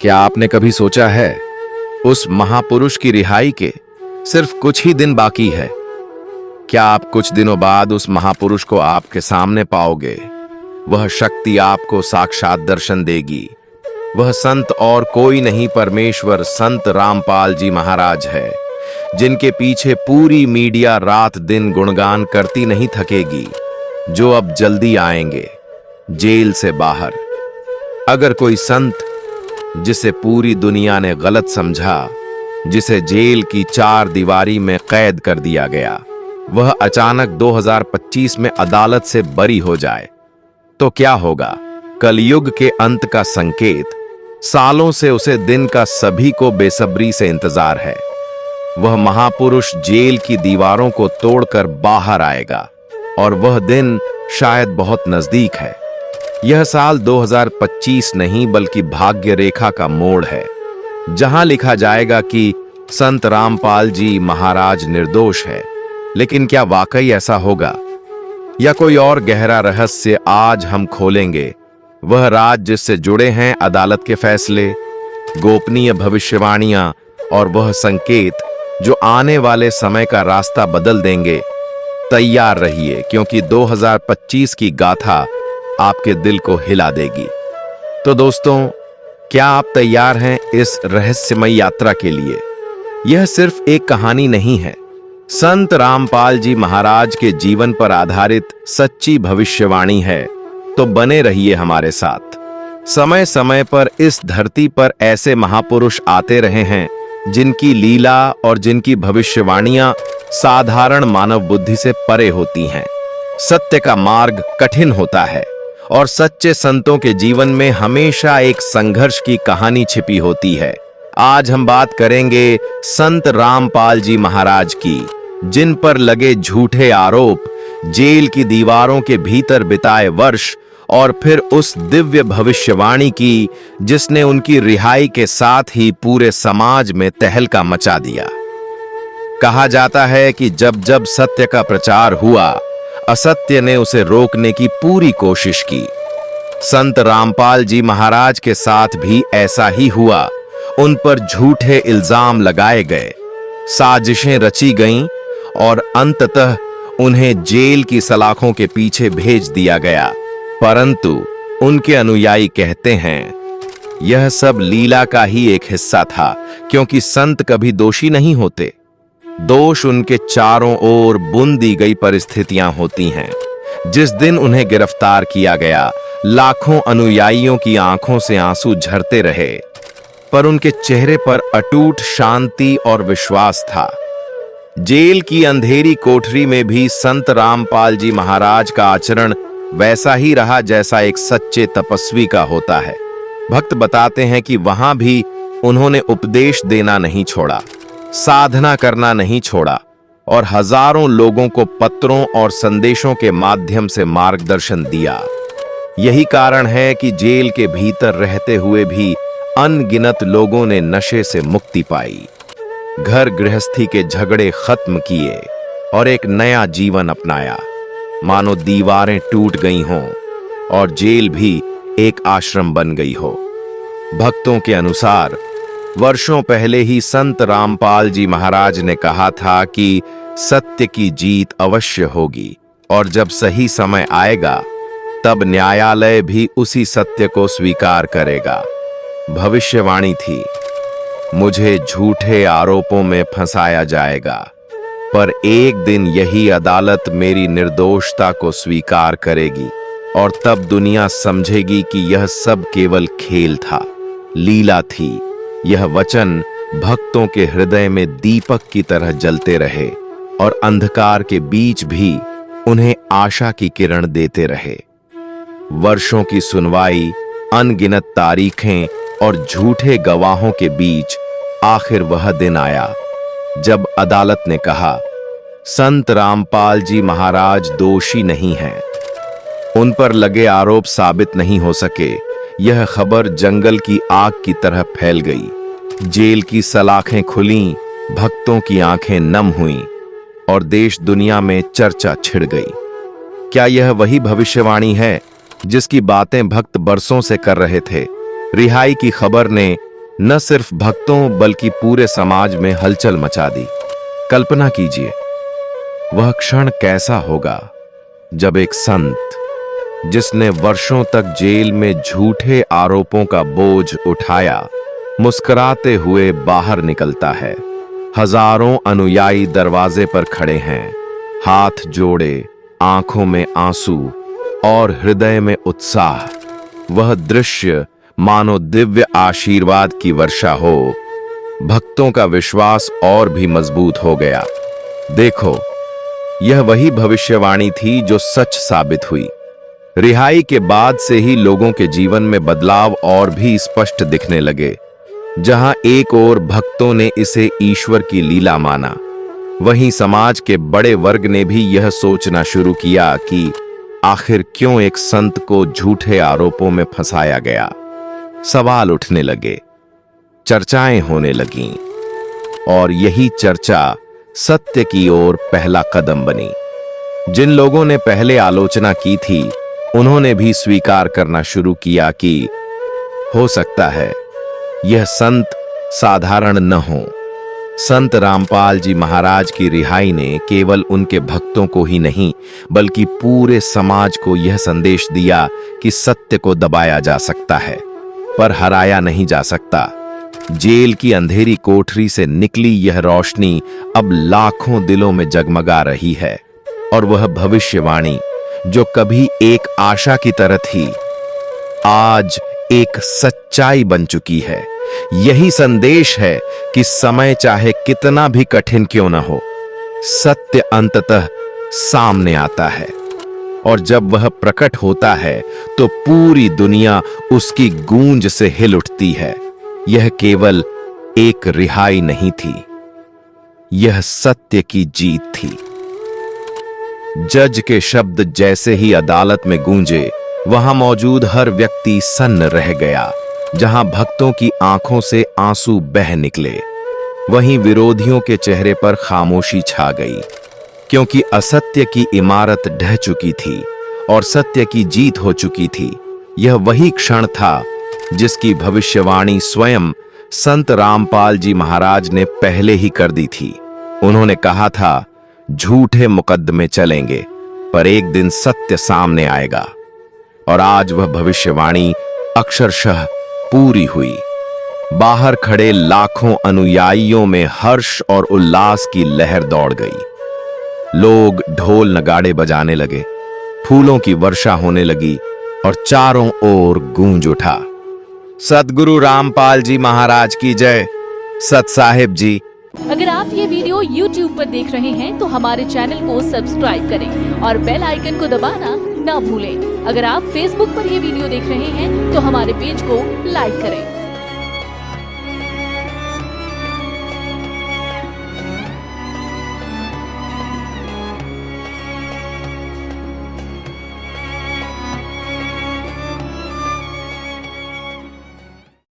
क्या आपने कभी सोचा है उस महापुरुष की रिहाई के सिर्फ कुछ ही दिन बाकी है। क्या आप कुछ दिनों बाद उस महापुरुष को आपके सामने पाओगे। वह शक्ति आपको साक्षात दर्शन देगी। वह संत और कोई नहीं, परमेश्वर संत रामपाल जी महाराज है, जिनके पीछे पूरी मीडिया रात दिन गुणगान करती नहीं थकेगी, जो अब जल्दी आएंगे जेल से बाहर। अगर कोई संत जिसे पूरी दुनिया ने गलत समझा, जिसे जेल की 4 दीवारी में कैद कर दिया गया, वह अचानक 2025 में अदालत से बरी हो जाए तो क्या होगा। कलयुग के अंत का संकेत। सालों से उसे दिन का सभी को बेसब्री से इंतजार है। वह महापुरुष जेल की दीवारों को तोड़कर बाहर आएगा और वह दिन शायद बहुत नजदीक है। यह साल 2025 नहीं बल्कि भाग्य रेखा का मोड़ है, जहां लिखा जाएगा कि संत रामपाल जी महाराज निर्दोष है। लेकिन क्या वाकई ऐसा होगा या कोई और गहरा रहस्य आज हम खोलेंगे। वह राज जिससे जुड़े हैं अदालत के फैसले, गोपनीय भविष्यवाणियां और वह संकेत जो आने वाले समय का रास्ता बदल देंगे। तैयार रहिए, क्योंकि 2025 की गाथा आपके दिल को हिला देगी। तो दोस्तों, क्या आप तैयार हैं इस रहस्यमय यात्रा के लिए। यह सिर्फ एक कहानी नहीं है, संत रामपाल जी महाराज के जीवन पर आधारित सच्ची भविष्यवाणी है। तो बने रहिए हमारे साथ। समय समय पर इस धरती पर ऐसे महापुरुष आते रहे हैं, जिनकी लीला और जिनकी भविष्यवाणियां साधारण मानव बुद्धि से परे होती हैं। सत्य का मार्ग कठिन होता है और सच्चे संतों के जीवन में हमेशा एक संघर्ष की कहानी छिपी होती है। आज हम बात करेंगे संत रामपाल जी महाराज की, जिन पर लगे झूठे आरोप, जेल की दीवारों के भीतर बिताए वर्ष और फिर उस दिव्य भविष्यवाणी की जिसने उनकी रिहाई के साथ ही पूरे समाज में तहलका मचा दिया। कहा जाता है कि जब जब सत्य का प्रचार हुआ, असत्य ने उसे रोकने की पूरी कोशिश की। संत रामपाल जी महाराज के साथ भी ऐसा ही हुआ। उन पर झूठे इल्जाम लगाए गए, साजिशें रची गईं और अंततः उन्हें जेल की सलाखों के पीछे भेज दिया गया। परंतु उनके अनुयायी कहते हैं यह सब लीला का ही एक हिस्सा था, क्योंकि संत कभी दोषी नहीं होते। दोष उनके चारों ओर बुन दी गई परिस्थितियां होती हैं। जिस दिन उन्हें गिरफ्तार किया गया, लाखों अनुयायियों की आंखों से आंसू झरते रहे, पर उनके चेहरे पर अटूट शांति और विश्वास था। जेल की अंधेरी कोठरी में भी संत रामपाल जी महाराज का आचरण वैसा ही रहा जैसा एक सच्चे तपस्वी का होता है। भक्त बताते हैं कि वहां भी उन्होंने उपदेश देना नहीं छोड़ा, साधना करना नहीं छोड़ा और हजारों लोगों को पत्रों और संदेशों के माध्यम से मार्गदर्शन दिया। यही कारण है कि जेल के भीतर रहते हुए भी अनगिनत लोगों ने नशे से मुक्ति पाई, घर गृहस्थी के झगड़े खत्म किए और एक नया जीवन अपनाया। मानो दीवारें टूट गई हों और जेल भी एक आश्रम बन गई हो। भक्तों के अनुसार वर्षों पहले ही संत रामपाल जी महाराज ने कहा था कि सत्य की जीत अवश्य होगी और जब सही समय आएगा तब न्यायालय भी उसी सत्य को स्वीकार करेगा। भविष्यवाणी थी, मुझे झूठे आरोपों में फंसाया जाएगा, पर एक दिन यही अदालत मेरी निर्दोषता को स्वीकार करेगी और तब दुनिया समझेगी कि यह सब केवल खेल था, लीला थी। यह वचन भक्तों के हृदय में दीपक की तरह जलते रहे और अंधकार के बीच भी उन्हें आशा की किरण देते रहे। वर्षों की सुनवाई, अनगिनत तारीखें और झूठे गवाहों के बीच आखिर वह दिन आया जब अदालत ने कहा संत रामपाल जी महाराज दोषी नहीं हैं। उन पर लगे आरोप साबित नहीं हो सके। यह खबर जंगल की आग की तरह फैल गई। जेल की सलाखें खुलीं, भक्तों की आंखें नम हुईं और देश दुनिया में चर्चा छिड़ गई। क्या यह वही भविष्यवाणी है जिसकी बातें भक्त बरसों से कर रहे थे? रिहाई की खबर ने न सिर्फ भक्तों बल्कि पूरे समाज में हलचल मचा दी। कल्पना कीजिए, वह क्षण कैसा होगा जब एक संत, जिसने वर्षों तक जेल में झूठे आरोपों का बोझ उठाया, मुस्कुराते हुए बाहर निकलता है। हजारों अनुयायी दरवाजे पर खड़े हैं, हाथ जोड़े, आंखों में आंसू और हृदय में उत्साह। वह दृश्य मानो दिव्य आशीर्वाद की वर्षा हो। भक्तों का विश्वास और भी मजबूत हो गया। देखो, यह वही भविष्यवाणी थी जो सच साबित हुई। रिहाई के बाद से ही लोगों के जीवन में बदलाव और भी स्पष्ट दिखने लगे। जहां एक ओर भक्तों ने इसे ईश्वर की लीला माना, वहीं समाज के बड़े वर्ग ने भी यह सोचना शुरू किया कि आखिर क्यों एक संत को झूठे आरोपों में फंसाया गया। सवाल उठने लगे, चर्चाएं होने लगीं, और यही चर्चा सत्य की ओर पहला कदम बनी। जिन लोगों ने पहले आलोचना की थी, उन्होंने भी स्वीकार करना शुरू किया कि हो सकता है यह संत साधारण न हो। संत रामपाल जी महाराज की रिहाई ने केवल उनके भक्तों को ही नहीं, बल्कि पूरे समाज को यह संदेश दिया कि सत्य को दबाया जा सकता है, पर हराया नहीं जा सकता। जेल की अंधेरी कोठरी से निकली यह रोशनी अब लाखों दिलों में जगमगा रही है, और वह भविष्यवाणी जो कभी एक आशा की तरह थी, आज एक सच्चाई बन चुकी है। यही संदेश है कि समय चाहे कितना भी कठिन क्यों न हो, सत्य अंततः सामने आता है, और जब वह प्रकट होता है तो पूरी दुनिया उसकी गूंज से हिल उठती है। यह केवल एक रिहाई नहीं थी, यह सत्य की जीत थी। जज के शब्द जैसे ही अदालत में गूंजे, वहां मौजूद हर व्यक्ति सन्न रह गया। जहां भक्तों की आंखों से आंसू बह निकले, वहीं विरोधियों के चेहरे पर खामोशी छा गई, क्योंकि असत्य की इमारत ढह चुकी थी और सत्य की जीत हो चुकी थी। यह वही क्षण था जिसकी भविष्यवाणी स्वयं संत रामपाल जी महाराज ने पहले ही कर दी थी। उन्होंने कहा था, झूठे मुकदमे चलेंगे, पर एक दिन सत्य सामने आएगा। और आज वह भविष्यवाणी अक्षरशः पूरी हुई। बाहर खड़े लाखों अनुयायियों में हर्ष और उल्लास की लहर दौड़ गई। लोग ढोल नगाड़े बजाने लगे, फूलों की वर्षा होने लगी, और चारों ओर गूंज उठा, सद्गुरु रामपाल जी महाराज की जय, सत साहिब जी। अगर आप ये वीडियो YouTube पर देख रहे हैं तो हमारे चैनल को सब्सक्राइब करें और बेल आइकन को दबाना ना भूलें। अगर आप Facebook पर ये वीडियो देख रहे हैं तो हमारे पेज को लाइक करें।